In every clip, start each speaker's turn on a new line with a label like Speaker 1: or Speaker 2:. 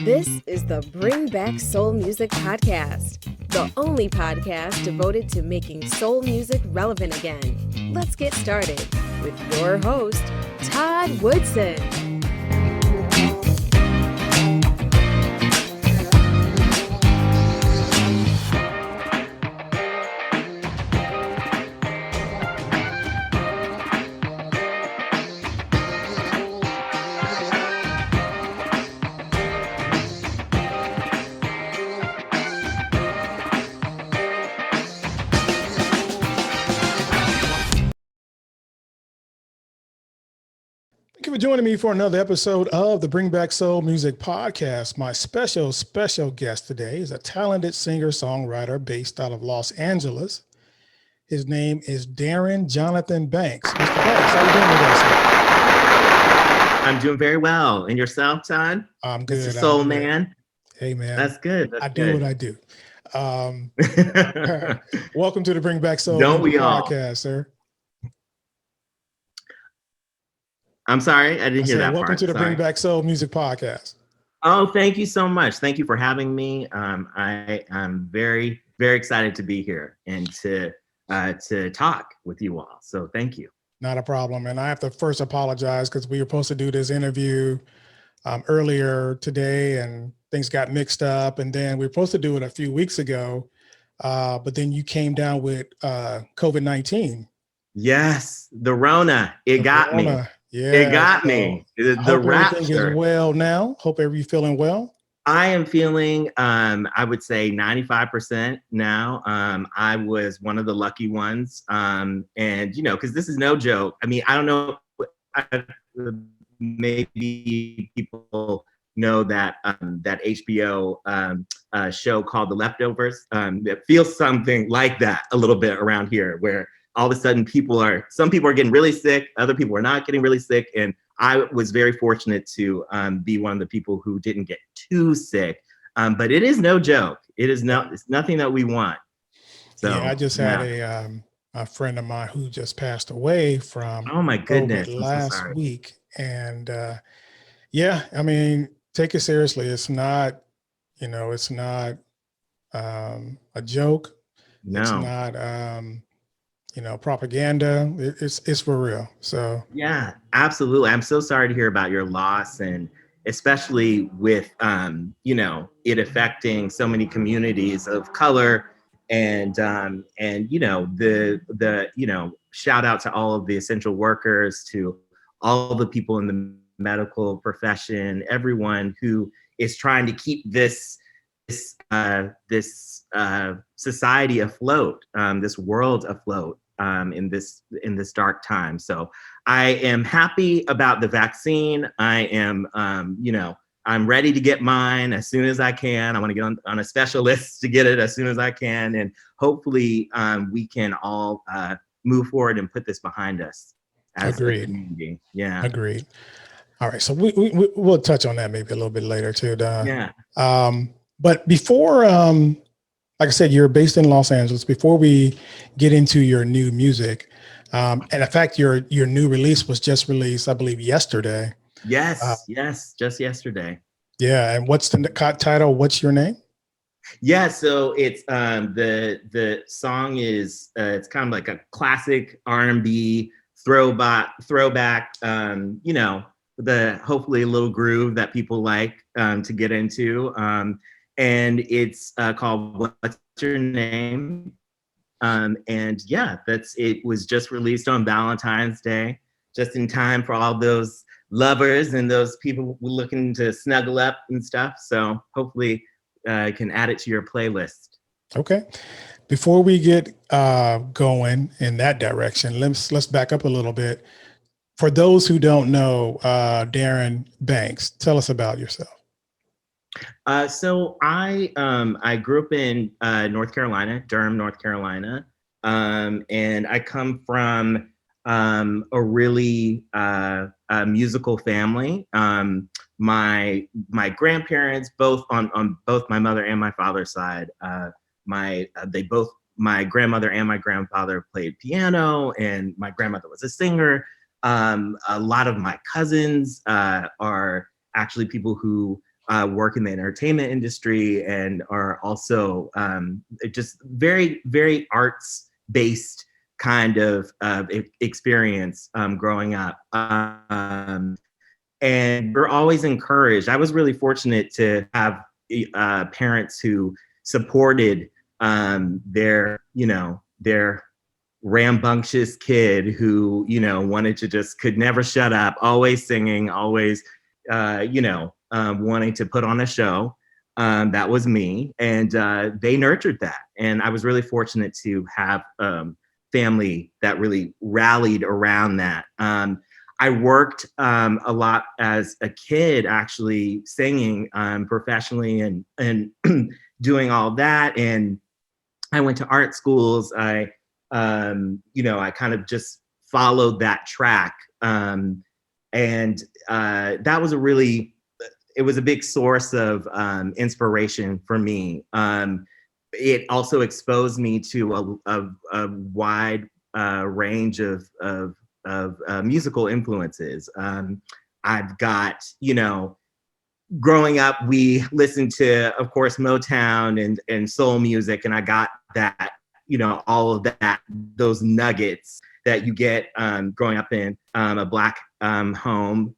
Speaker 1: This is the Bring Back Soul Music Podcast, the only podcast devoted to making soul music relevant again. Let's get started with your host, Todd Woodson.
Speaker 2: Thank you for joining me for another episode of the Bring Back Soul Music Podcast. My special guest today is a talented singer-songwriter based out of Los Angeles. His name is Darrin Jonathan Banks. Mr. Banks, how are you doing today, sir?
Speaker 3: I'm doing very well. And yourself, Todd?
Speaker 2: I'm good.
Speaker 3: Mr. Soul Man.
Speaker 2: Hey, man.
Speaker 3: That's good. That's
Speaker 2: I do what I do. Welcome to the Bring Back Soul Music Podcast, sir.
Speaker 3: I'm sorry, I didn't hear that.
Speaker 2: Welcome to the Bring Back Soul Music Podcast.
Speaker 3: Oh, thank you so much. Thank you for having me. I am very, very excited to be here and to talk with you all. So thank you.
Speaker 2: Not a problem. And I have to first apologize because we were supposed to do this interview earlier today and things got mixed up. And then we were supposed to do it a few weeks ago, but then you came down with COVID-19.
Speaker 3: Yes, the Rona. It got me.
Speaker 2: Yeah,
Speaker 3: it got me. The rapture.
Speaker 2: Everything is well now. Hope everybody's feeling well.
Speaker 3: I am feeling, I would say 95% now. I was one of the lucky ones. And, you know, because this is no joke. I mean, I don't know, maybe people know that that HBO show called The Leftovers. It feels something like that a little bit around here, where all of a sudden some people are getting really sick, other people are not getting really sick. And I was very fortunate to be one of the people who didn't get too sick. But it is no joke. It's nothing that we want. So
Speaker 2: yeah, I just had a friend of mine who just passed away from
Speaker 3: oh my goodness
Speaker 2: last week. And yeah, I mean, take it seriously. It's not, it's not a joke.
Speaker 3: No.
Speaker 2: It's not propaganda. It's for real. So
Speaker 3: yeah, absolutely. I'm so sorry to hear about your loss, and especially with it affecting so many communities of color, and the shout out to all of the essential workers, to all the people in the medical profession, everyone who is trying to keep this society afloat, this world afloat. In this dark time. So I am happy about the vaccine. I am, I'm ready to get mine as soon as I can. I want to get on a special list to get it as soon as I can. And hopefully we can all move forward and put this behind us as a community. Yeah.
Speaker 2: Agreed. All right. So we'll touch on that maybe a little bit later too, Don.
Speaker 3: Yeah.
Speaker 2: But before, like I said, you're based in Los Angeles. Before we get into your new music, and in fact, your new release was just released, I believe, yesterday.
Speaker 3: Yes, just yesterday.
Speaker 2: Yeah, and what's the title? What's your name?
Speaker 3: Yeah, so it's the song is it's kind of like a classic R&B throwback. The hopefully a little groove that people like to get into. And it's called What's Your Name? And yeah, it was just released on Valentine's Day, just in time for all those lovers and those people looking to snuggle up and stuff. So hopefully I can add it to your playlist.
Speaker 2: Okay. Before we get going in that direction, let's back up a little bit. For those who don't know Darrin Banks, tell us about yourself.
Speaker 3: So I grew up in North Carolina, Durham, North Carolina, and I come from a really musical family. My grandparents, both on both my mother and my father's side, my grandmother and my grandfather played piano, and my grandmother was a singer. A lot of my cousins are actually people who work in the entertainment industry and are also just very, very arts-based kind of experience growing up. And we're always encouraged. I was really fortunate to have parents who supported their rambunctious kid who, wanted to could never shut up, always singing, always, wanting to put on a show. That was me. And they nurtured that. And I was really fortunate to have family that really rallied around that. I worked a lot as a kid, actually singing professionally and doing all that. And I went to art schools. I kind of just followed that track. And that was it was a big source of inspiration for me. It also exposed me to a wide range of musical influences. I've got, growing up, we listened to, of course, Motown and soul music, and I got that, all of that, those nuggets that you get growing up in a Black home.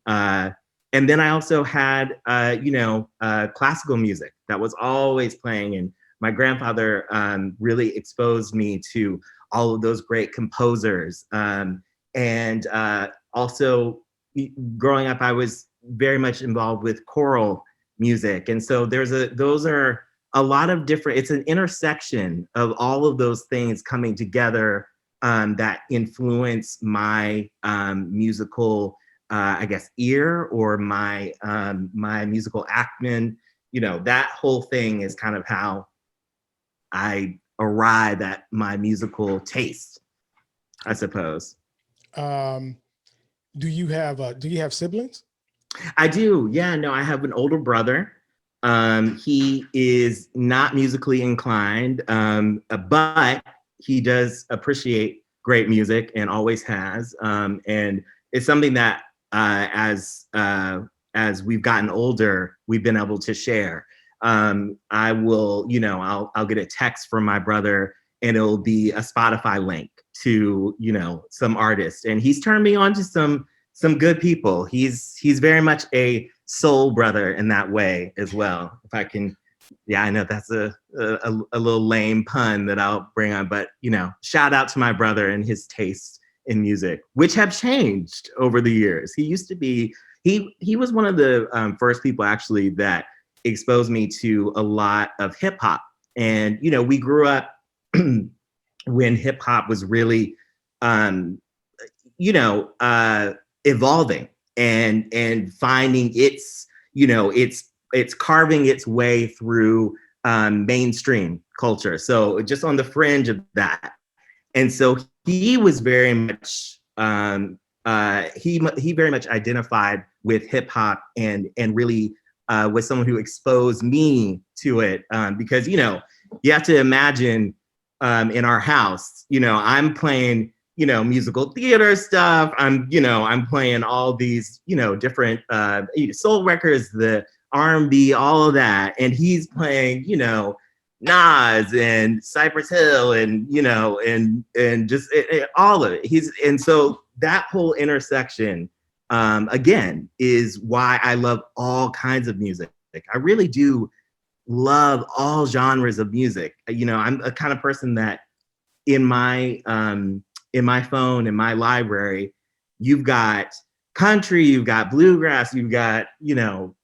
Speaker 3: And then I also had, classical music that was always playing. And my grandfather really exposed me to all of those great composers. And also growing up, I was very much involved with choral music. And so those are a lot of different, it's an intersection of all of those things coming together that influence my musical, ear, or my musical acumen. That whole thing is kind of how I arrive at my musical taste, I suppose.
Speaker 2: Do you have siblings?
Speaker 3: I do. Yeah, no, I have an older brother. He is not musically inclined, but he does appreciate great music and always has. And it's something that as we've gotten older, we've been able to share. I will, I'll get a text from my brother and it'll be a Spotify link to, some artist. And he's turned me on to some good people. He's very much a soul brother in that way as well. If I can, yeah, I know that's a little lame pun that I'll bring on, but shout out to my brother and his tastes in music, which have changed over the years. He used to be, he was one of the first people actually that exposed me to a lot of hip hop. And, we grew up when hip hop was really, evolving and finding it's carving its way through mainstream culture. So just on the fringe of that. And so he was very much, he very much identified with hip hop and really was someone who exposed me to it. Because, you have to imagine in our house, I'm playing, musical theater stuff. I'm playing all these, different soul records, the R&B, all of that. And he's playing, Nas and Cypress Hill and, and just all of it. And so that whole intersection, again, is why I love all kinds of music. I really do love all genres of music. I'm a kind of person that in my phone, in my library, you've got country, you've got bluegrass, you've got,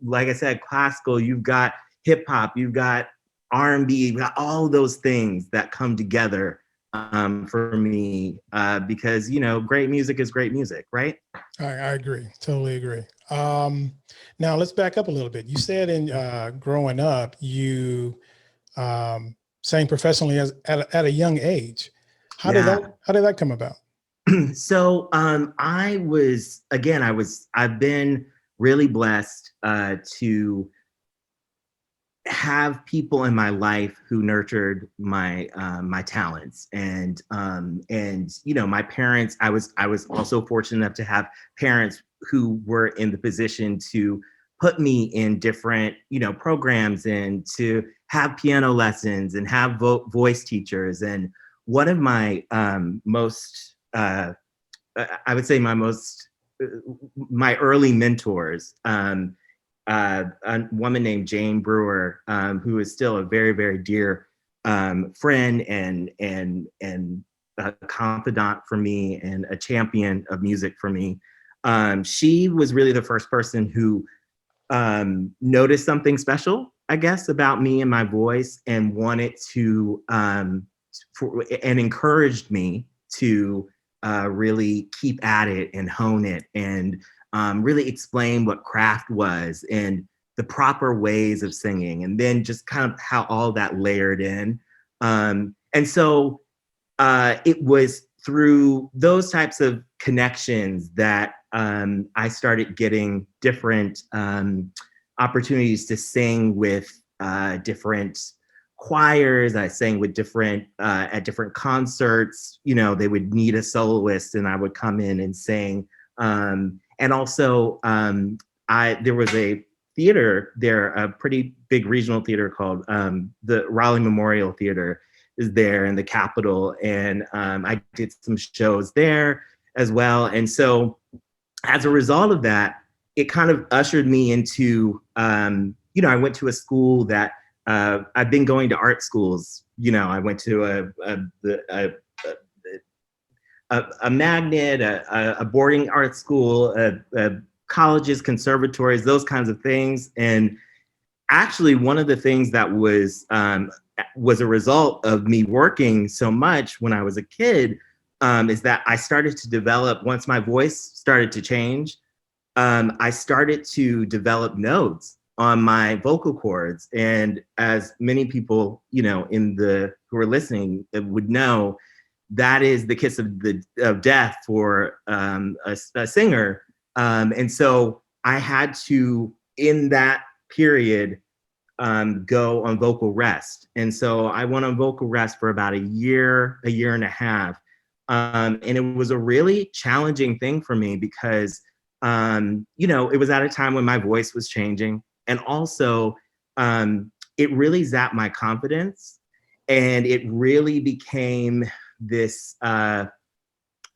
Speaker 3: like I said, classical, you've got hip hop, you've got R&B, you've got all those things that come together for me because, great music is great music, right?
Speaker 2: I agree. Totally agree. Now let's back up a little bit. You said in growing up, you sang professionally at a young age. How did that come about?
Speaker 3: So I've been really blessed to have people in my life who nurtured my my talents and my parents. I was also fortunate enough to have parents who were in the position to put me in different, programs, and to have piano lessons and have voice teachers. And one of my most, I would say my early mentors, a woman named Jane Brewer, who is still a very, very dear friend and a confidant for me and a champion of music for me. She was really the first person who noticed something special, I guess, about me and my voice, and wanted to and encouraged me to really keep at it and hone it, and really explain what craft was and the proper ways of singing, and then just kind of how all that layered in. And so it was through those types of connections that I started getting different opportunities to sing with different choirs. I sang with different at different concerts. They would need a soloist, and I would come in and sing. And also, there was a theater there, a pretty big regional theater called the Raleigh Memorial Theater is there in the capital. And I did some shows there as well. And so as a result of that, it kind of ushered me into, I went to a school that I've been going to art schools. I went to a magnet, a boarding art school, colleges, conservatories, those kinds of things. And actually, one of the things that was a result of me working so much when I was a kid is that I started to develop, once my voice started to change, I started to develop nodes on my vocal cords. And as many people, who are listening would know, that is the kiss of death for a singer. And so I had to, in that period, go on vocal rest. And so I went on vocal rest for about a year and a half. And it was a really challenging thing for me because, it was at a time when my voice was changing. And also, it really zapped my confidence. And it really became this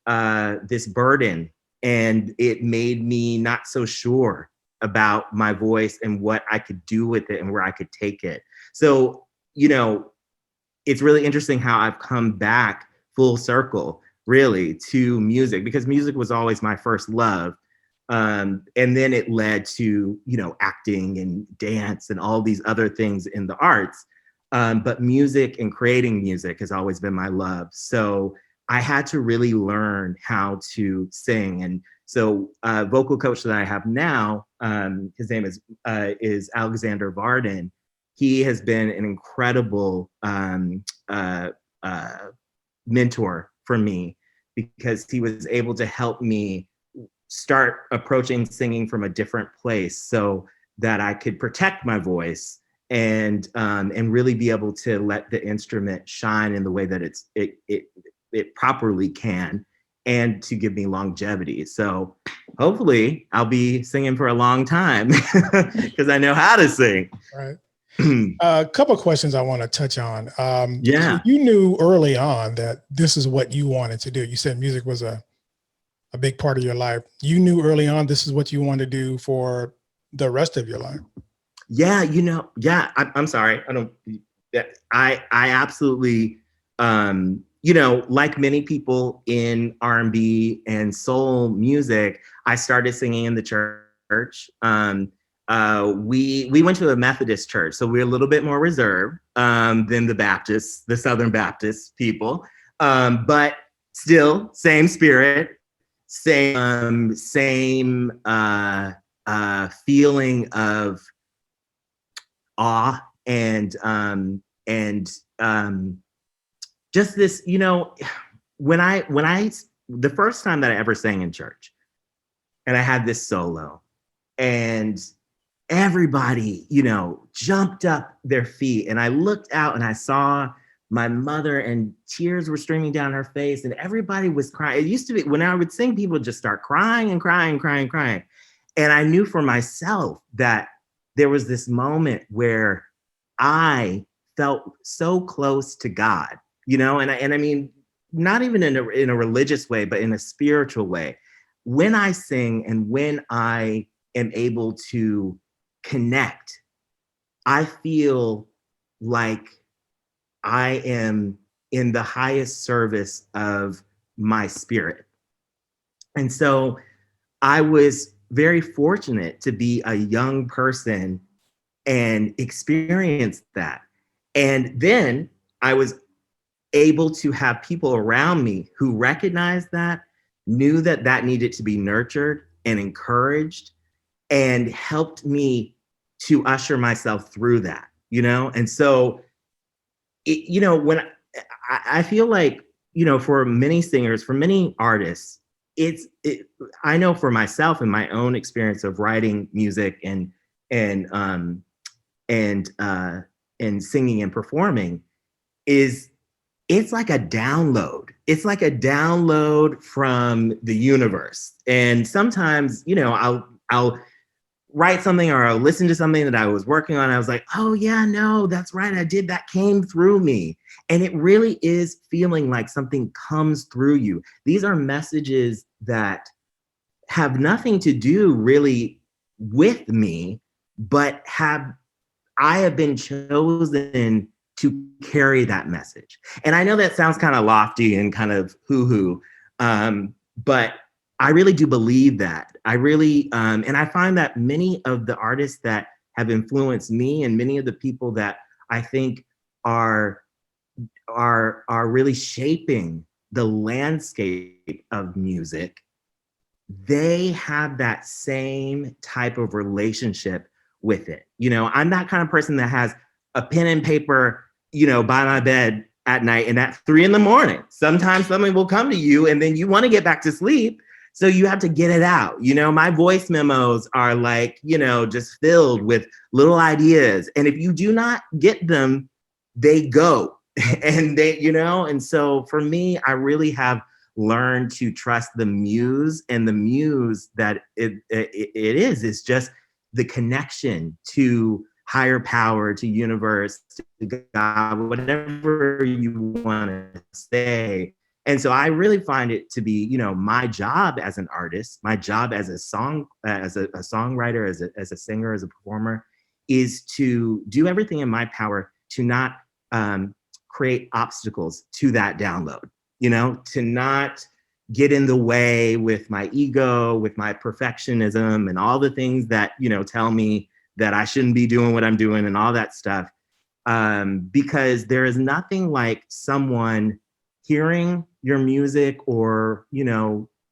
Speaker 3: burden. And it made me not so sure about my voice and what I could do with it and where I could take it. So, it's really interesting how I've come back full circle, really, to music, because music was always my first love. And then it led to, acting and dance and all these other things in the arts. But music and creating music has always been my love. So I had to really learn how to sing. And so vocal coach that I have now, his name is Alexander Varden. He has been an incredible mentor for me, because he was able to help me start approaching singing from a different place so that I could protect my voice and really be able to let the instrument shine in the way that it properly can, and to give me longevity. So hopefully I'll be singing for a long time because I know how to sing.
Speaker 2: Right. A couple of questions I want to touch on.
Speaker 3: Yeah.
Speaker 2: So you knew early on that this is what you wanted to do. You said music was a big part of your life. You knew early on this is what you wanted to do for the rest of your life.
Speaker 3: Yeah, I'm sorry. I absolutely, like many people in R&B and soul music, I started singing in the church. We went to a Methodist church, so we're a little bit more reserved than the Southern Baptist people. But still, same spirit, same feeling of awe and just this, when I the first time that I ever sang in church, and I had this solo, and everybody, jumped up their feet, and I looked out and I saw my mother, and tears were streaming down her face, and everybody was crying. It used to be when I would sing, people would just start crying and crying and crying and crying. And I knew for myself that there was this moment where I felt so close to God, and I mean, not even in a religious way, but in a spiritual way. When I sing and when I am able to connect, I feel like I am in the highest service of my spirit. And so I was very fortunate to be a young person and experience that. And then I was able to have people around me who recognized that, knew that that needed to be nurtured and encouraged, and helped me to usher myself through that, And so, when I feel like, for many singers, for many artists, I know for myself and my own experience of writing music and singing and performing is it's like a download. It's like a download from the universe. And sometimes, I'll write something or I'll listen to something that I was working on. I was like, oh yeah, no, that's right. I did. That came through me. And it really is feeling like something comes through you. These are messages that have nothing to do really with me, but I have been chosen to carry that message. And I know that sounds kind of lofty and kind of hoo-hoo, but I really do believe that. I really, and I find that many of the artists that have influenced me and many of the people that I think are really shaping the landscape of music, they have that same type of relationship with it. I'm that kind of person that has a pen and paper, by my bed at night, and at 3 a.m, sometimes something will come to you and then you want to get back to sleep. So you have to get it out. My voice memos are like, just filled with little ideas. And if you do not get them, they go and and so for me, I really have learned to trust the muse, and the muse that it is just the connection to higher power, to universe, to God, whatever you want to say. And so I really find it to be, my job as an artist, my job as a songwriter, as a singer, as a performer, is to do everything in my power to not create obstacles to that download, to not get in the way with my ego, with my perfectionism, and all the things that, tell me that I shouldn't be doing what I'm doing and all that stuff. Because there is nothing like someone hearing your music or,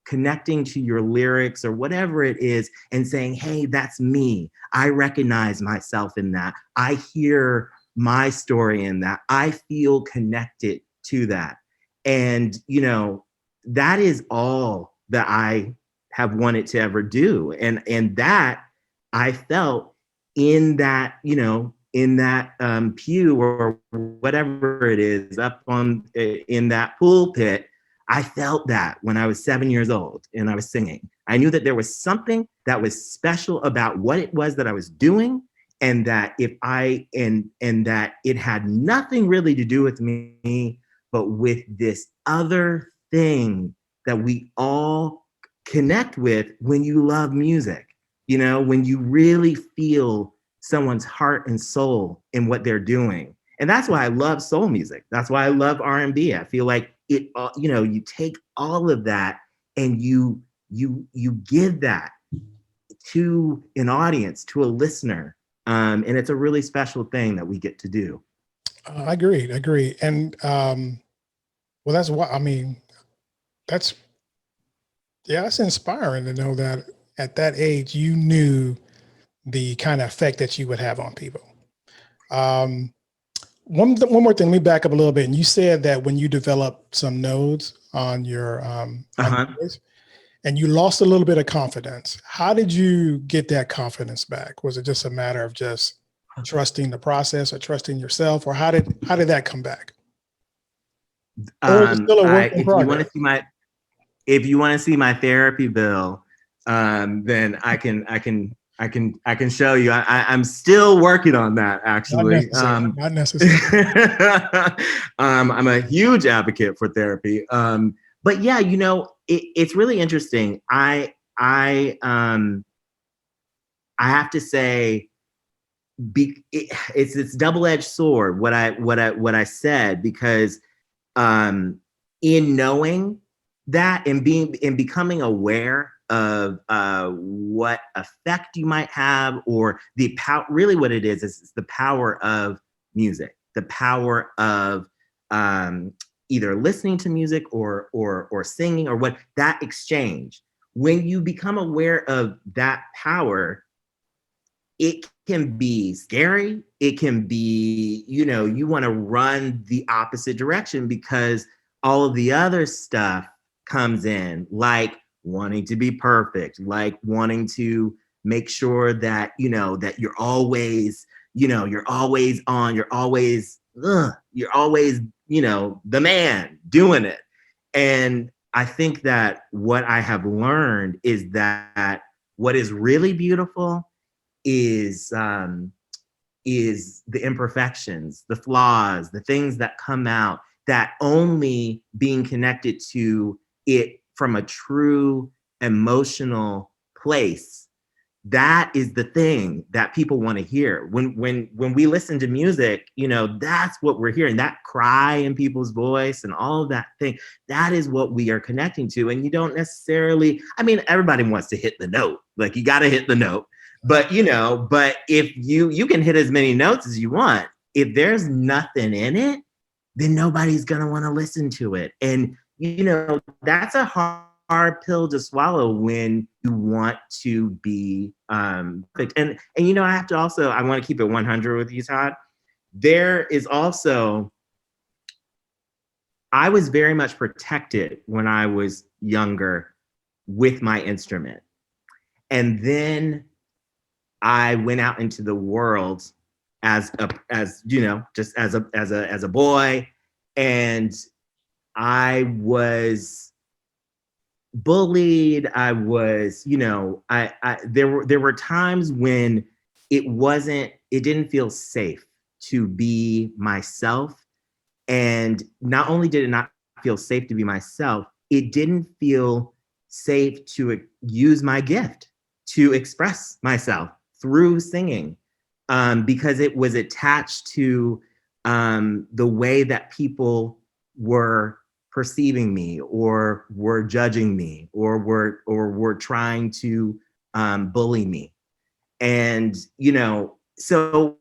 Speaker 3: connecting to your lyrics or whatever it is and saying, hey, that's me. I recognize myself in that. I hear my story in that. I feel connected to that. And, that is all that I have wanted to ever do. And that I felt in that, pew or whatever it is up in that pulpit. I felt that when I was 7 years old and I was singing. I knew that there was something that was special about what it was that I was doing, and that and that it had nothing really to do with me, but with this other thing that we all connect with when you love music, when you really feel someone's heart and soul in what they're doing. And that's why I love soul music. That's why I love R&B. I feel like it, you take all of that and you give that to an audience, to a listener. And it's a really special thing that we get to do.
Speaker 2: I agree. And well, that's what, that's inspiring to know that at that age, you knew the kind of effect that you would have on people. One more thing, let me back up a little bit. And you said that when you developed some nodes on your voice, and you lost a little bit of confidence, how did you get that confidence back? Was it just a matter of just trusting the process or trusting yourself, or how did that come back? Or is it still a work in progress?
Speaker 3: If you want to see my therapy bill, then I can show you. I'm still working on that, actually.
Speaker 2: Not necessary.
Speaker 3: I'm a huge advocate for therapy. But yeah, it's really interesting. I have to say, it's this double-edged sword. What I said, because in knowing that and becoming aware of what effect you might have, or the power, really what it is the power of music, the power of either listening to music or singing, or what that exchange. When you become aware of that power, it can be scary. It can be, you want to run the opposite direction, because all of the other stuff comes in, like wanting to be perfect, like wanting to make sure that, that you're always, you're always on, you're always, the man doing it. And I think that what I have learned is that what is really beautiful is the imperfections, the flaws, the things that come out, that only being connected to it from a true emotional place, that is the thing that people want to hear. When we listen to music, that's what we're hearing, that cry in people's voice and all of that thing. That is what we are connecting to. And you don't necessarily, everybody wants to hit the note, like you got to hit the note. But, but if you can hit as many notes as you want, if there's nothing in it, then nobody's going to want to listen to it. And, that's a hard pill to swallow when you want to be perfect. And I have to also, I want to keep it 100 with you, Todd. There is also, I was very much protected when I was younger with my instrument. And then I went out into the world just as a boy, and I was bullied. I was, there were times when it didn't feel safe to be myself. And not only did it not feel safe to be myself, it didn't feel safe to use my gift to express myself through singing, because it was attached to the way that people were perceiving me, or were judging me, or were trying to bully me. And so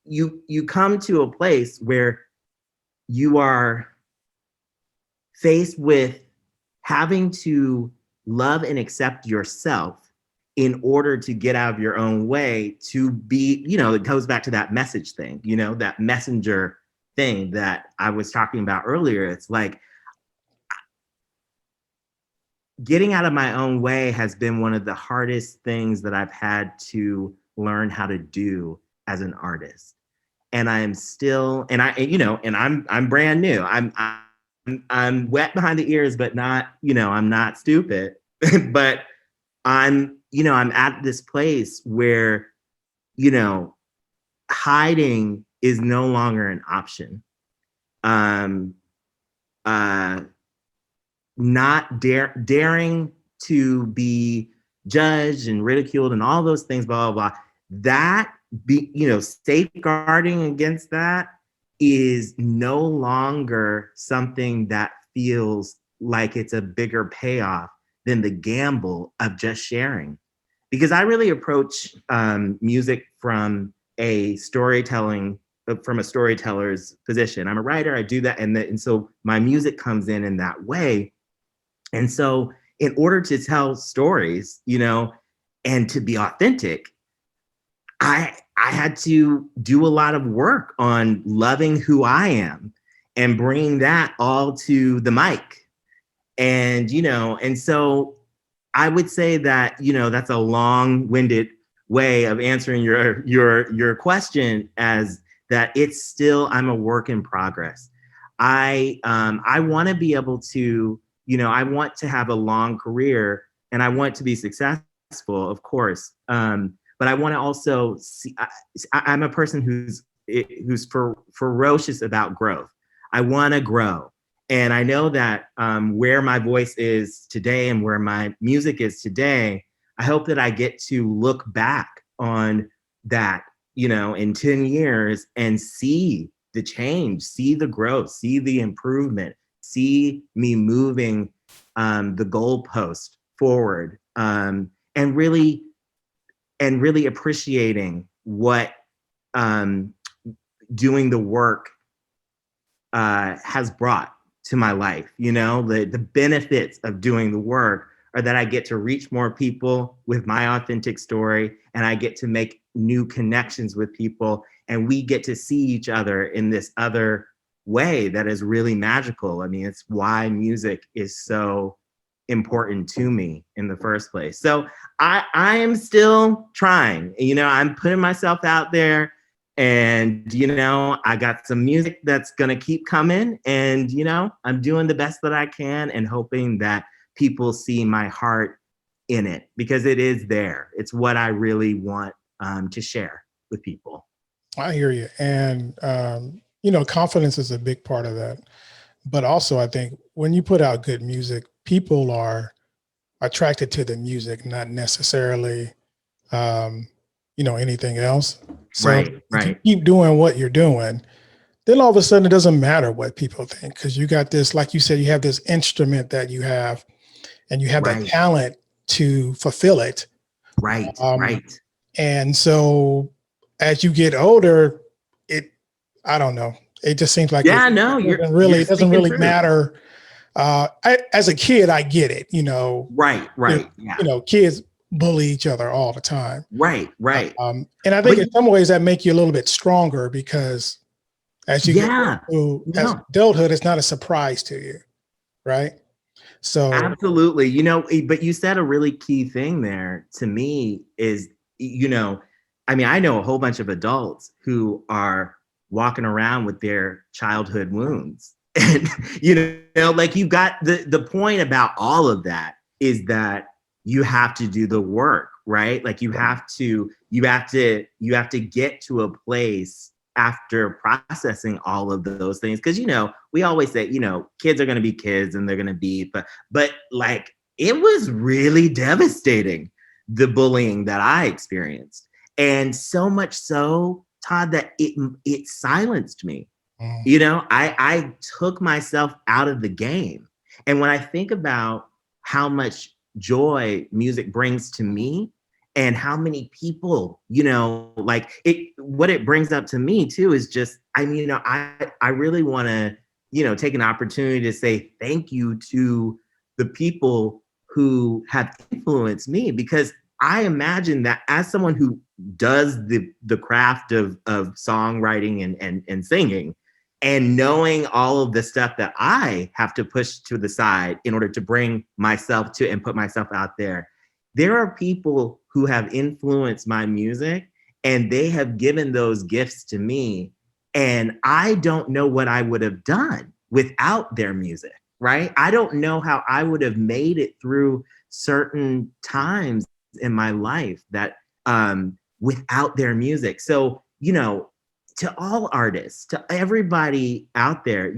Speaker 3: you come to a place where you are faced with having to love and accept yourself in order to get out of your own way, to be, it goes back to that message thing, that messenger thing that I was talking about earlier. It's like, getting out of my own way has been one of the hardest things that I've had to learn how to do as an artist. And I am still, and I'm brand new. I'm wet behind the ears, but not, I'm not stupid. But I'm at this place where, hiding is no longer an option. Not daring to be judged and ridiculed and all those things, blah, blah, blah. That safeguarding against that is no longer something that feels like it's a bigger payoff than the gamble of just sharing. Because I really approach music from a storyteller's position. I'm a writer, I do that. And so my music comes in that way. And so in order to tell stories, and to be authentic, I had to do a lot of work on loving who I am and bringing that all to the mic. And, and so I would say that, that's a long-winded way of answering your question, as that it's still, I'm a work in progress. I want to be able to, I want to have a long career and I want to be successful, of course. But I want to also see, I'm a person who's ferocious about growth. I want to grow. And I know that where my voice is today and where my music is today, I hope that I get to look back on that, in 10 years and see the change, see the growth, see the improvement, see me moving the goalpost forward, and really appreciating what doing the work has brought to my life. The benefits of doing the work are that I get to reach more people with my authentic story, and I get to make new connections with people, and we get to see each other in this other way that is really magical. I mean, it's why music is so important to me in the first place. So I am still trying, I'm putting myself out there, and, I got some music that's going to keep coming, and, I'm doing the best that I can and hoping that people see my heart in it, because it is there. It's what I really want to share with people.
Speaker 2: I hear you. And, confidence is a big part of that. But also, I think when you put out good music, people are attracted to the music, not necessarily, anything else. So
Speaker 3: right.
Speaker 2: If you keep doing what you're doing, then all of a sudden it doesn't matter what people think, because you got this, like you said, you have this instrument that you have, and you have that talent to fulfill it.
Speaker 3: Right.
Speaker 2: And so as you get older, I don't know. It just seems like it doesn't really matter. As a kid, I get it,
Speaker 3: Right.
Speaker 2: Kids bully each other all the time.
Speaker 3: Right.
Speaker 2: And I think in some ways that make you a little bit stronger, because as you get into as adulthood, it's not a surprise to you. Right. So
Speaker 3: absolutely, but you said a really key thing there to me is, I know a whole bunch of adults who are walking around with their childhood wounds. And, you got the point about all of that is that you have to do the work, right? Like you have to get to a place after processing all of those things. Cause we always say, kids are going to be kids and they're going to be, but like, it was really devastating, the bullying that I experienced. And so much so, Todd, that it silenced me. I took myself out of the game. And when I think about how much joy music brings to me, and how many people, what it brings up to me too is just, I really want to, take an opportunity to say thank you to the people who have influenced me, because I imagine that as someone who does the craft of songwriting and singing, and knowing all of the stuff that I have to push to the side in order to bring myself to and put myself out there are people who have influenced my music, and they have given those gifts to me. And I don't know what I would have done without their music, right? I don't know how I would have made it through certain times in my life that without their music. So, to all artists, to everybody out there,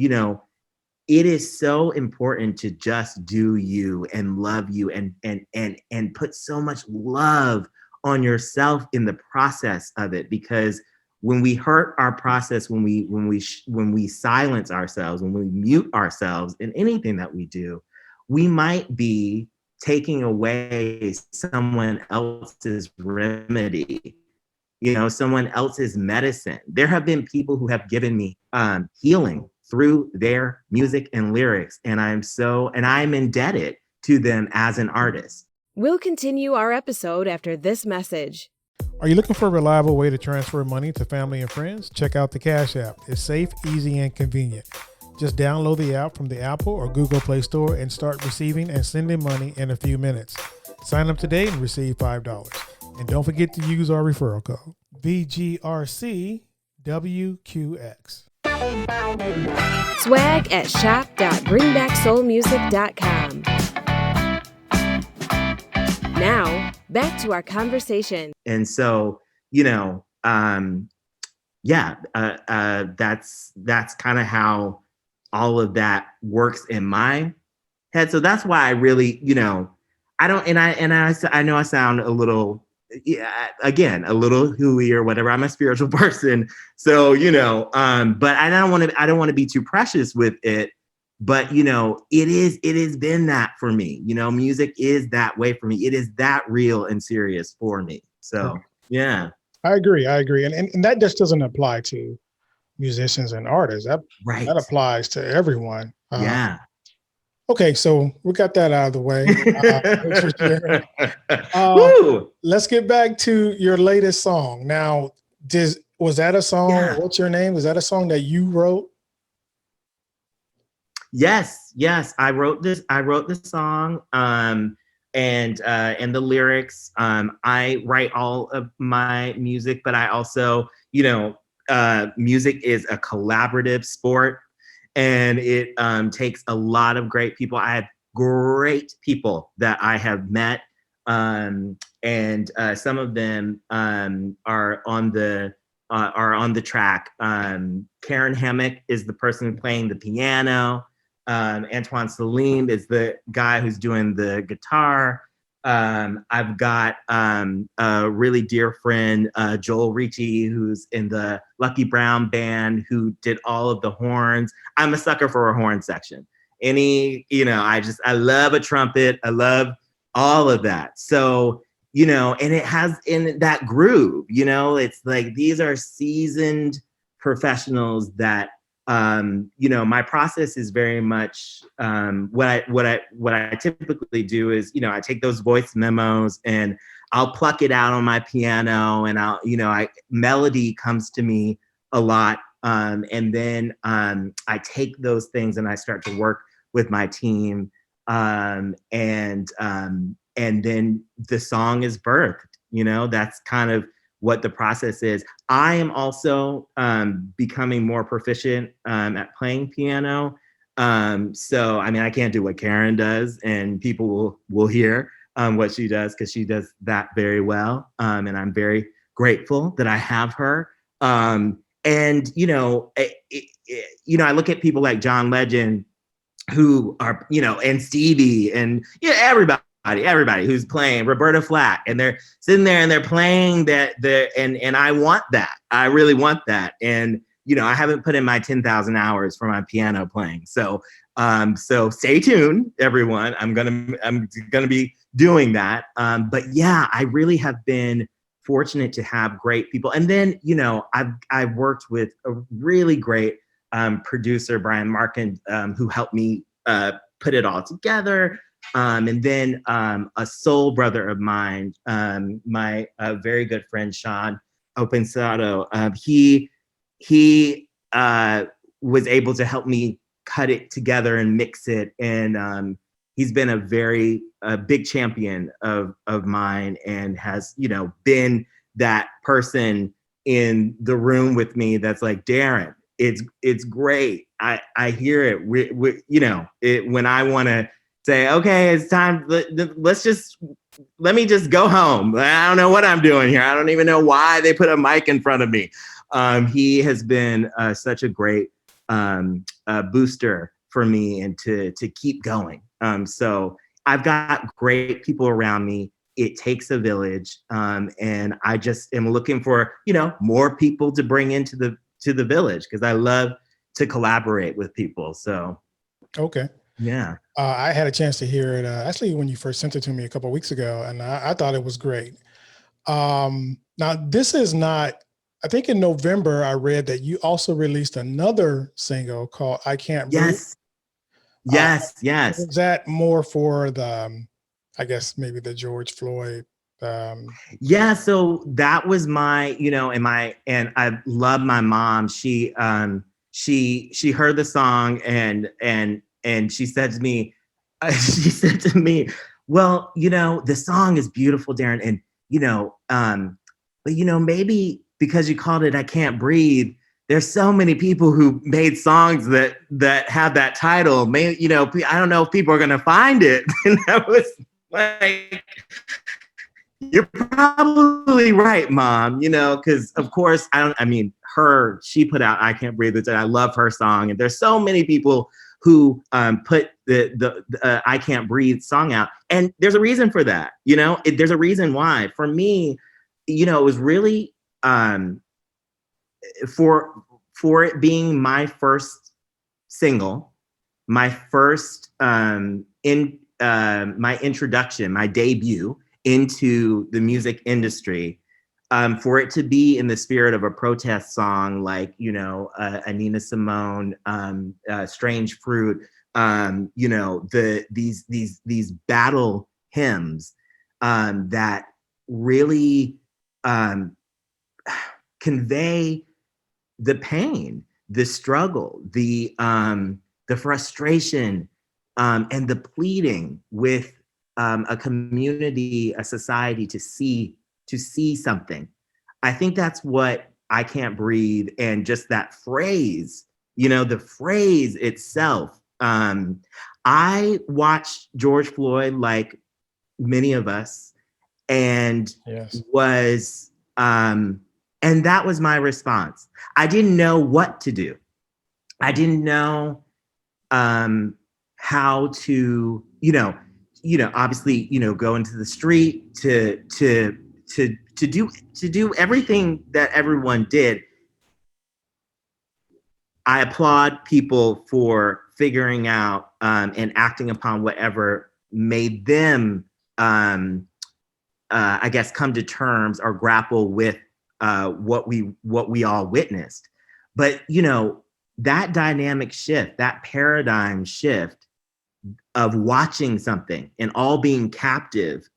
Speaker 3: it is so important to just do you and love you and put so much love on yourself in the process of it. Because when we hurt our process, when we silence ourselves, when we mute ourselves in anything that we do, we might be taking away someone else's remedy, someone else's medicine. There have been people who have given me healing through their music and lyrics, and I'm indebted to them as an artist.
Speaker 1: We'll continue our episode after this message.
Speaker 2: Are you looking for a reliable way to transfer money to family and friends? Check out the Cash App. It's safe, easy, and convenient. Just download the app from the Apple or Google Play Store and start receiving and sending money in a few minutes. Sign up today and receive $5. And don't forget to use our referral code, VGRCWQX.
Speaker 1: Swag at shop.bringbacksoulmusic.com. Now, back to our conversation.
Speaker 3: And so, that's kind of how all of that works in my head. So that's why I really, I don't, I know I sound a little, again, a little hooey or whatever. I'm a spiritual person. So, but I don't want to be too precious with it. But, it has been that for me. Music is that way for me. It is that real and serious for me. So, yeah.
Speaker 2: I agree. And that just doesn't apply to musicians and artists. That applies to everyone.
Speaker 3: Yeah.
Speaker 2: Okay, so we got that out of the way. Let's get back to your latest song. Now, was that a song? Yeah. What's Your Name? Was that a song that you wrote?
Speaker 3: Yes. I wrote this song. And the lyrics. I write all of my music, but I also, music is a collaborative sport, and it takes a lot of great people. I have great people that I have met, and some of them are on the track. Karen Hammock is the person playing the piano. Antoine Salim is the guy who's doing the guitar. I've got a really dear friend, Joel Ricci, who's in the Lucky Brown band, who did all of the horns. I'm a sucker for a horn section. I love a trumpet. I love all of that. So, and it has in that groove, it's like, these are seasoned professionals that, my process is very much what I typically do is, I take those voice memos and I'll pluck it out on my piano, and melody comes to me a lot. And then I take those things and I start to work with my team. And then the song is birthed, that's kind of what the process is. I am also becoming more proficient at playing piano. So, I can't do what Karen does, and people will hear what she does, because she does that very well. And I'm very grateful that I have her. I look at people like John Legend, who are, and Stevie, and everybody who's playing, Roberta Flack, and they're sitting there and they're playing that, and I want that. I really want that. And, I haven't put in my 10,000 hours for my piano playing. So stay tuned, everyone. I'm going to be doing that. But yeah, I really have been fortunate to have great people. And then, I've worked with a really great producer, Brian Markin, who helped me put it all together. And then a soul brother of mine, my very good friend, Sean Opensato, he was able to help me cut it together and mix it. And he's been a very big champion of mine, and has, been that person in the room with me that's like, Darrin, it's great. I hear it. When I want to say, okay, it's time, let me just go home. I don't know what I'm doing here. I don't even know why they put a mic in front of me. He has been such a great booster for me, and to keep going. So I've got great people around me. It takes a village. And I just am looking for, more people to bring into the village, because I love to collaborate with people. So.
Speaker 2: Okay.
Speaker 3: Yeah.
Speaker 2: I had a chance to hear it actually when you first sent it to me a couple of weeks ago, and I thought it was great. Now, this is not, I think in November, I read that you also released another single called I Cant Breathe.
Speaker 3: Yes.
Speaker 2: Is that more for the, I guess maybe the George Floyd?
Speaker 3: Yeah, so that was my, and I love my mom. She heard the song, and she said to me, well, the song is beautiful, Darrin, and but maybe because you called it I Can't Breathe, there's so many people who made songs that have that title. I don't know if people are gonna find it. And I was like, You're probably right, Mom, you know, because of course, she put out I Can't Breathe, and I love her song. And there's so many people who put the I Can't Breathe song out. And there's a reason for that, you know, there's a reason why. For me, you know, it was really for it being my first single, my first my introduction, my debut into the music industry, for it to be in the spirit of a protest song like, you know, a Nina Simone, Strange Fruit, you know, these battle hymns that really convey the pain, the struggle, the frustration, and the pleading with a community, a society to see something. I think that's what I Can't Breathe, and just that phrase, you know, the phrase itself. I watched George Floyd like many of us, and
Speaker 2: Yes.
Speaker 3: was and that was my response. I didn't know what to do. I didn't know how to, obviously, go into the street to do everything that everyone did. I applaud people for figuring out and acting upon whatever made them, I guess, come to terms or grapple with what we all witnessed. But that dynamic shift, that paradigm shift of watching something and all being captive,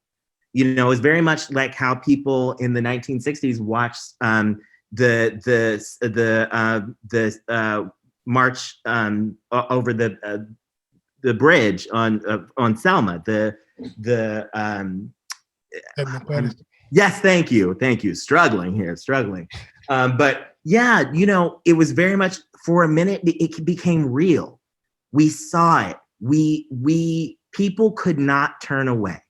Speaker 3: is very much like how people in the 1960s watched the march over the bridge on Selma. Yes, thank you. Struggling. But yeah, it was very much, for a minute, it became real. We saw it. People could not turn away.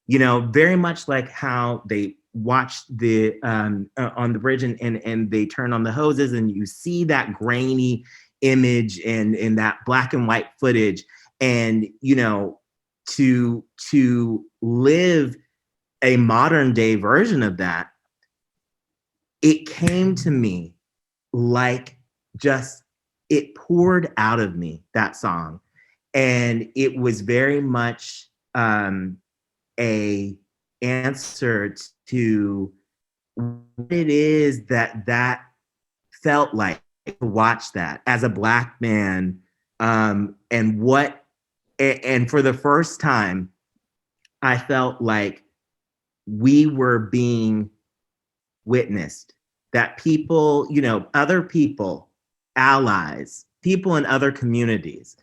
Speaker 3: Very much like how they watched the on the bridge and they turn on the hoses, and you see that grainy image and in that black and white footage, and to live a modern day version of that, it came to me like it poured out of me, that song. And it was very much a answer to what it is that felt like to watch that as a Black man. And for the first time, I felt like we were being witnessed, that people, other people, allies, people in other communities,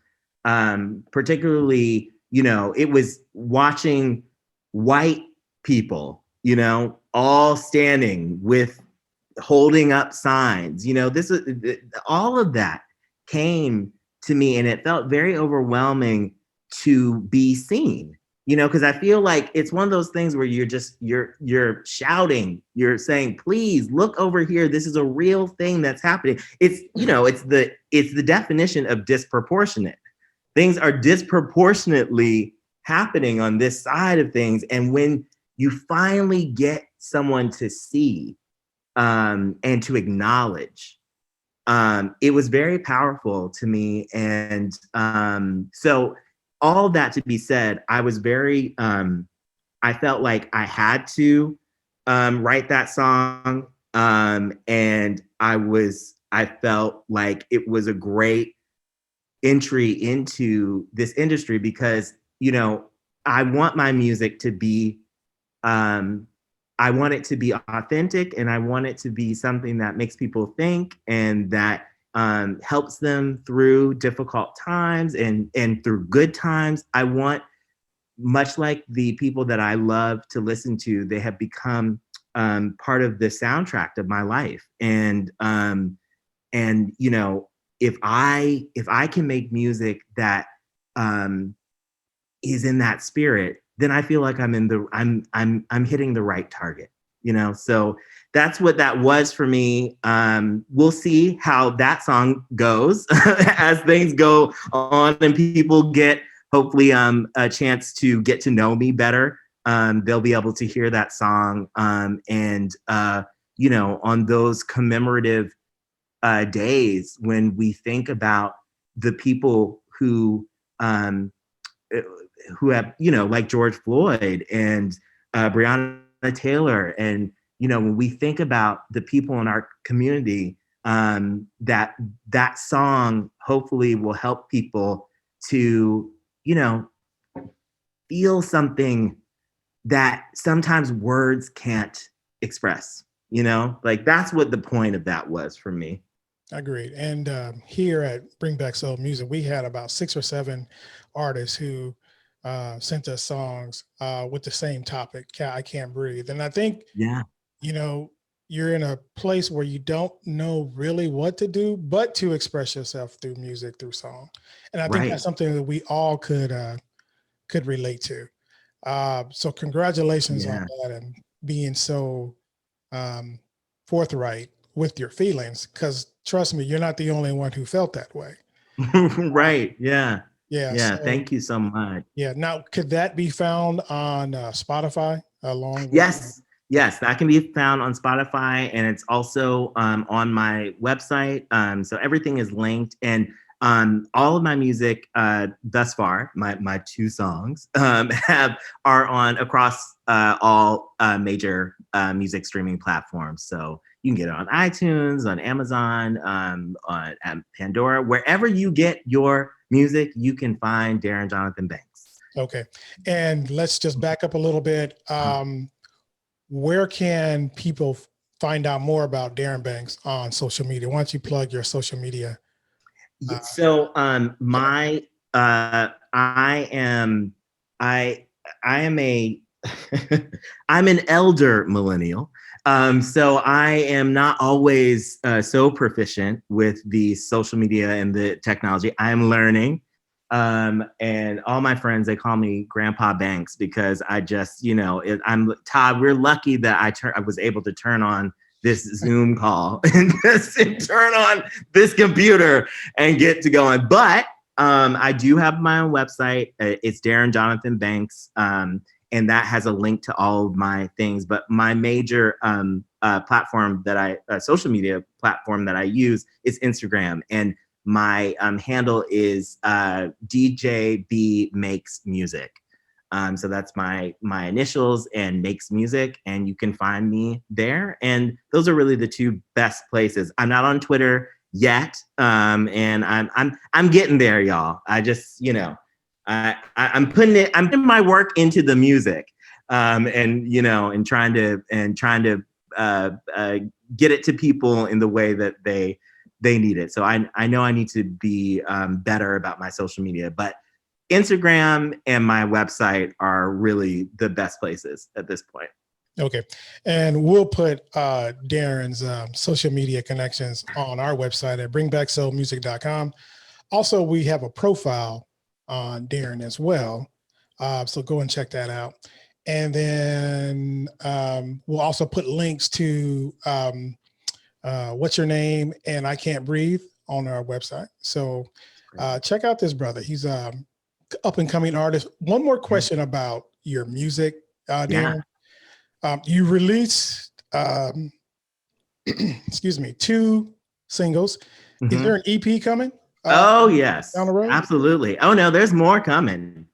Speaker 3: particularly, it was watching white people, all standing with holding up signs, all of that came to me, and it felt very overwhelming to be seen. Because I feel like it's one of those things where you're shouting, you're saying, please look over here. This is a real thing that's happening. It's the definition of disproportionate. Things are disproportionately happening on this side of things. And when you finally get someone to see and to acknowledge, it was very powerful to me. And so all that to be said, I was very, I felt like I had to write that song. And I felt like it was a great entry into this industry because, I want my music to be, I want it to be authentic, and I want it to be something that makes people think and that helps them through difficult times and through good times. I want, much like the people that I love to listen to, they have become part of the soundtrack of my life. And if I can make music that is in that spirit, then I feel like I'm hitting the right target, you know? So that's what that was for me. We'll see how that song goes as things go on and people get hopefully a chance to get to know me better. They'll be able to hear that song. And you know, on those commemorative days when we think about the people who have, you know, like George Floyd and Breonna Taylor. And, you know, when we think about the people in our community, that song hopefully will help people to, you know, feel something that sometimes words can't express, you know, like that's what the point of that was for me.
Speaker 2: Agreed. And here at Bring Back Soul Music, we had about 6 or 7 artists who sent us songs with the same topic, I Can't Breathe. And I think,
Speaker 3: Yeah.
Speaker 2: you know, you're in a place where you don't know really what to do, but to express yourself through music, through song. And I think
Speaker 3: Right.
Speaker 2: that's something that we all could relate to. So congratulations on
Speaker 3: Yeah.
Speaker 2: that and being so um, forthright with your feelings, because trust me, you're not the only one who felt that way.
Speaker 3: Right. Yeah.
Speaker 2: Yeah.
Speaker 3: Yeah.
Speaker 2: So
Speaker 3: Thank you so much.
Speaker 2: yeah. Now, could that be found on Spotify along with?
Speaker 3: Yes. Yes, that can be found on Spotify, and it's also on my website. So everything is linked, and all of my music thus far, my 2 songs are on across all major music streaming platforms. So you can get it on iTunes, on Amazon, on Pandora, wherever you get your music, you can find Darrin Jonathan Banks.
Speaker 2: Okay. And let's just back up a little bit. Where can people find out more about Darrin Banks on social media? Why don't you plug your social media?
Speaker 3: So my I am a I'm an elder millennial. So I am not always so proficient with the social media and the technology. I'm learning. And all my friends, they call me Grandpa Banks because I just, you know, I'm Todd. We're lucky that I was able to turn on this Zoom call and just turn on this computer and get to going. But I do have my own website. It's Darrin Jonathan Banks. And that has a link to all of my things. But my major platform social media platform that I use is Instagram. And my handle is DJ B Makes Music. So that's my initials and Makes Music, and you can find me there. And those are really the 2 best places. I'm not on Twitter yet, and I'm getting there, y'all. I just, you know, I'm putting my work into the music, and you know, and trying to get it to people in the way that they need it. So I know I need to be better about my social media, but Instagram and my website are really the best places at this point.
Speaker 2: Okay. And we'll put Darrin's social media connections on our website at bringbacksoulmusic.com. Also, we have a profile on Darrin as well. So go and check that out. And then we'll also put links to What's Your Name and I Can't Breathe on our website. So check out this brother. He's up and coming artist. One more question about your music, Darrin. You released, excuse me, 2 singles. Mm-hmm. Is there an EP coming?
Speaker 3: Oh, yes.
Speaker 2: Down the road?
Speaker 3: Absolutely. Oh, no, there's more coming.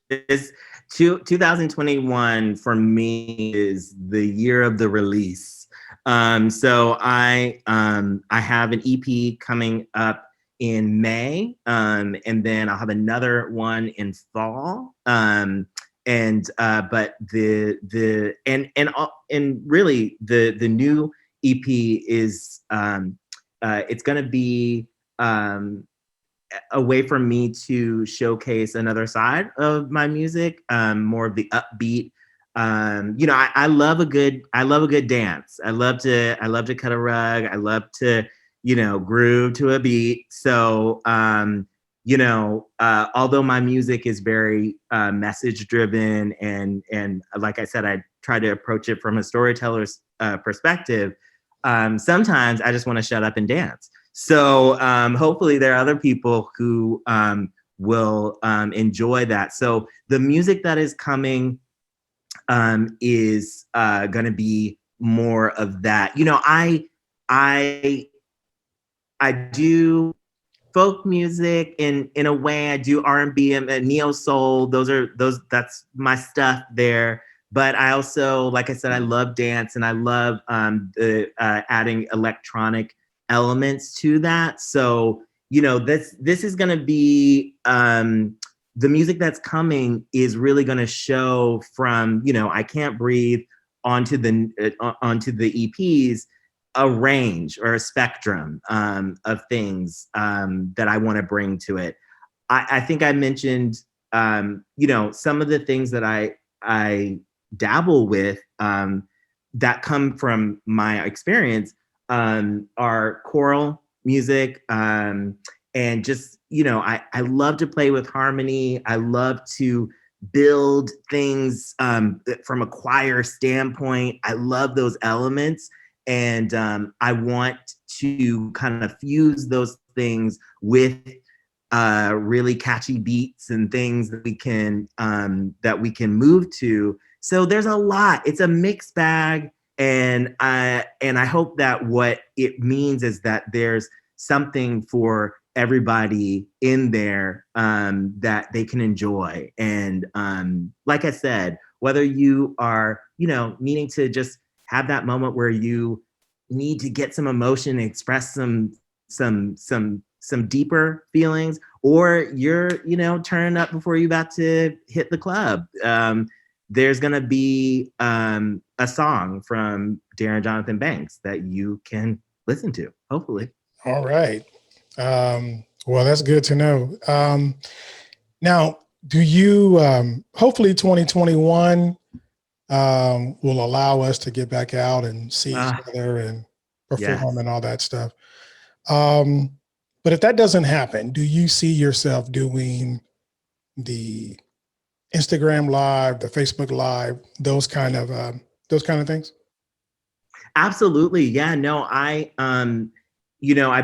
Speaker 3: 2021 for me is the year of the release. So I have an EP coming up in May, and then I'll have another one in fall. But really the new EP is it's going to be a way for me to showcase another side of my music, more of the upbeat. You know, I love a good dance. I love to cut a rug. I love to, you know, groove to a beat. So although my music is very message driven, and like I said, I try to approach it from a storyteller's perspective. Sometimes I just want to shut up and dance. So hopefully there are other people who will enjoy that. So the music that is coming is going to be more of that. I do folk music in a way. I do R&B and neo soul. That's my stuff there. But I also, like I said, I love dance, and I love adding electronic elements to that. So this is going to be the music that's coming is really going to show from I Can't Breathe onto the EPs, a range or a spectrum of things that I want to bring to it. I think I mentioned, some of the things that I dabble with that come from my experience are choral music, and just, I love to play with harmony. I love to build things from a choir standpoint. I love those elements. And I want to kind of fuse those things with really catchy beats and things that we can move to. So there's a lot. It's a mixed bag, and I hope that what it means is that there's something for everybody in there that they can enjoy. And like I said, whether you are needing to just have that moment where you need to get some emotion, express some deeper feelings, or you're turning up before you're about to hit the club. There's gonna be a song from Darrin Banks that you can listen to, hopefully.
Speaker 2: All right. Well, that's good to know. Now, do you hopefully 2021 will allow us to get back out and see each other and perform and all that stuff. But if that doesn't happen, do you see yourself doing the Instagram Live, the Facebook Live, those kind of things?
Speaker 3: Absolutely. Yeah, no, I've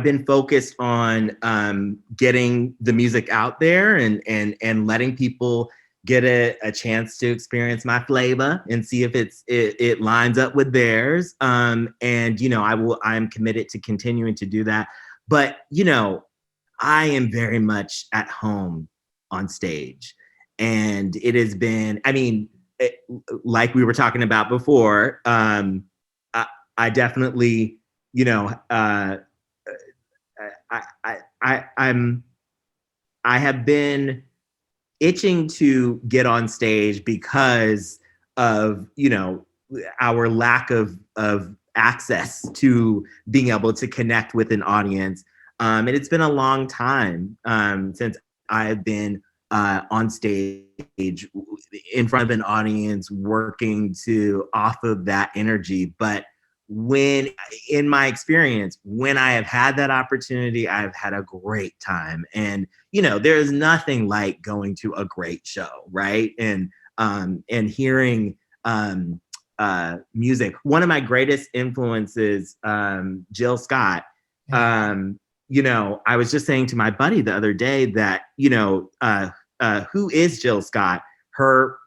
Speaker 3: been focused on getting the music out there and letting people get a chance to experience my flavor and see if it lines up with theirs. I'm committed to continuing to do that. But, I am very much at home on stage. And it has been, like we were talking about before, I definitely, I have been itching to get on stage because of our lack of access to being able to connect with an audience, and it's been a long time since I've been on stage in front of an audience working off of that energy. But in my experience, when I have had that opportunity, I've had a great time. And, there's nothing like going to a great show, right? And hearing music. One of my greatest influences, Jill Scott. I was just saying to my buddy the other day that, who is Jill Scott? Her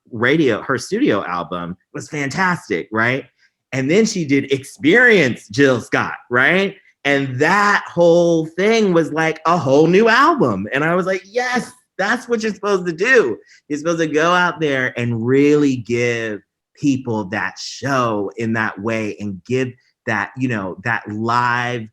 Speaker 3: studio album was fantastic, right? And then she did Experience Jill Scott, right? And that whole thing was like a whole new album. And I was like, yes, that's what you're supposed to do. You're supposed to go out there and really give people that show in that way and give that, that live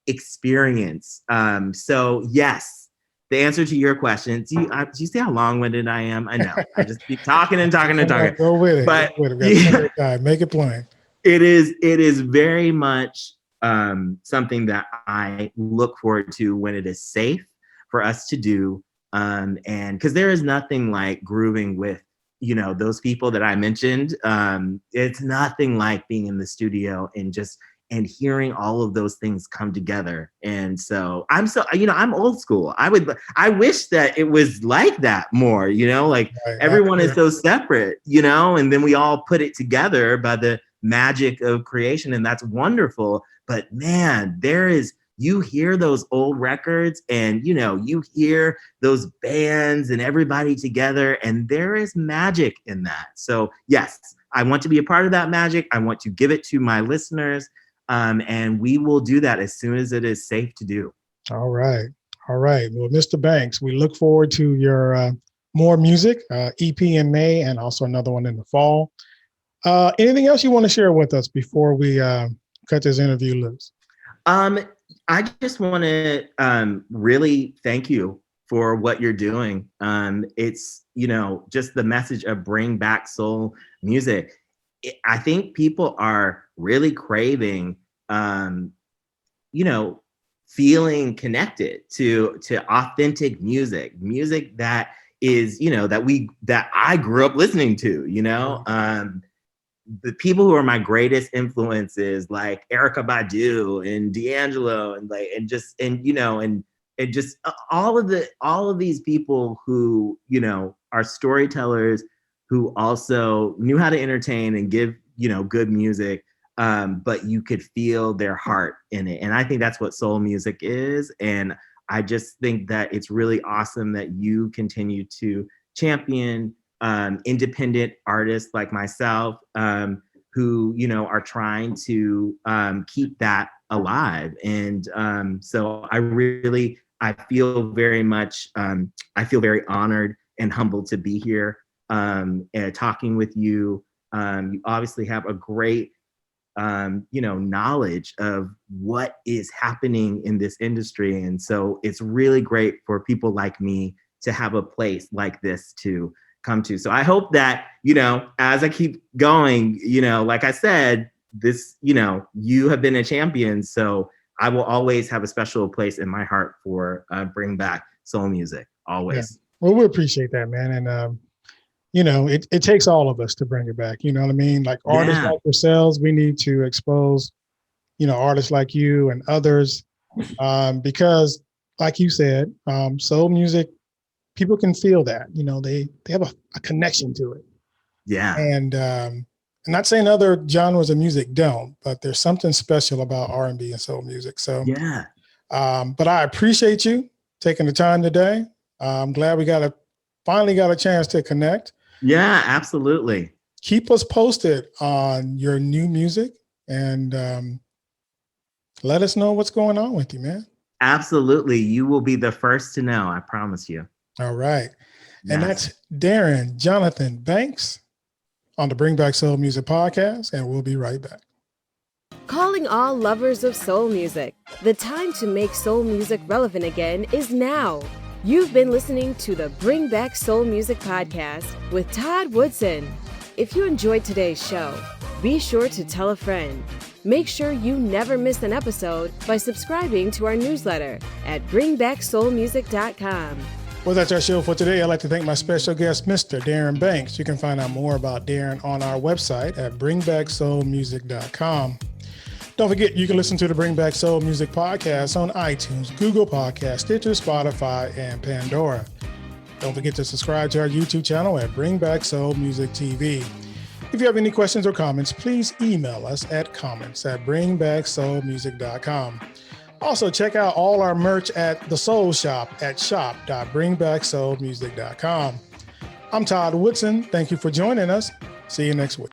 Speaker 3: experience. So yes, the answer to your question, do you see how long-winded I am? I know. I just keep talking and talking and talking.
Speaker 2: Go with it.
Speaker 3: But
Speaker 2: Make it plain.
Speaker 3: It is very much something that I look forward to when it is safe for us to do. And because there is nothing like grooving with, those people that I mentioned. It's nothing like being in the studio and just and hearing all of those things come together. And so I'm old school. I wish that it was like that more, like
Speaker 2: Right.
Speaker 3: everyone is so separate, and then we all put it together by the magic of creation. And that's wonderful. But man, you hear those old records and, you hear those bands and everybody together, and there is magic in that. So yes, I want to be a part of that magic. I want to give it to my listeners. And we will do that as soon as it is safe to do.
Speaker 2: All right. Well, Mr. Banks, we look forward to your more music, EP in May, and also another one in the fall. Anything else you want to share with us before we cut this interview loose?
Speaker 3: I just want to really thank you for what you're doing. It's, just the message of bring back soul music. I think people are really craving, feeling connected to authentic music that is, that I grew up listening to, the people who are my greatest influences, like Erykah Badu and D'Angelo, and just all of these people who, are storytellers who also knew how to entertain and give, good music, but you could feel their heart in it. And I think that's what soul music is. And I just think that it's really awesome that you continue to champion independent artists like myself, who, are trying to keep that alive. And so I feel very honored and humbled to be here and talking with you. You obviously have a great, knowledge of what is happening in this industry. And so it's really great for people like me to have a place like this to come to. So I hope that, as I keep going, like I said, this, you have been a champion. So I will always have a special place in my heart for bring back soul music, always.
Speaker 2: Yeah. Well, we appreciate that, man. And, it takes all of us to bring it back. You know what I mean? Like artists like yourselves, we need to expose, artists like you and others, because like you said, soul music, people can feel that, they have a connection to it.
Speaker 3: Yeah.
Speaker 2: And I'm not saying other genres of music don't, but there's something special about R&B and soul music. So,
Speaker 3: yeah.
Speaker 2: But I appreciate you taking the time today. I'm glad we finally got a chance to connect.
Speaker 3: Yeah, absolutely.
Speaker 2: Keep us posted on your new music and let us know what's going on with you, man.
Speaker 3: Absolutely. You will be the first to know. I promise you.
Speaker 2: All right.
Speaker 3: Yes.
Speaker 2: And that's Darrin Jonathan Banks on the Bring Back Soul Music podcast, and we'll be right back.
Speaker 1: Calling all lovers of soul music. The time to make soul music relevant again is now. You've been listening to the Bring Back Soul Music podcast with Todd Woodson. If you enjoyed today's show, be sure to tell a friend. Make sure you never miss an episode by subscribing to our newsletter at bringbacksoulmusic.com.
Speaker 2: Well, that's our show for today. I'd like to thank my special guest, Mr. Darrin Banks. You can find out more about Darrin on our website at bringbacksoulmusic.com. Don't forget, you can listen to the Bring Back Soul Music podcast on iTunes, Google Podcasts, Stitcher, Spotify, and Pandora. Don't forget to subscribe to our YouTube channel at Bring Back Soul Music TV. If you have any questions or comments, please email us at comments@bringbacksoulmusic.com. Also, check out all our merch at The Soul Shop at shop.bringbacksoulmusic.com. I'm Todd Woodson. Thank you for joining us. See you next week.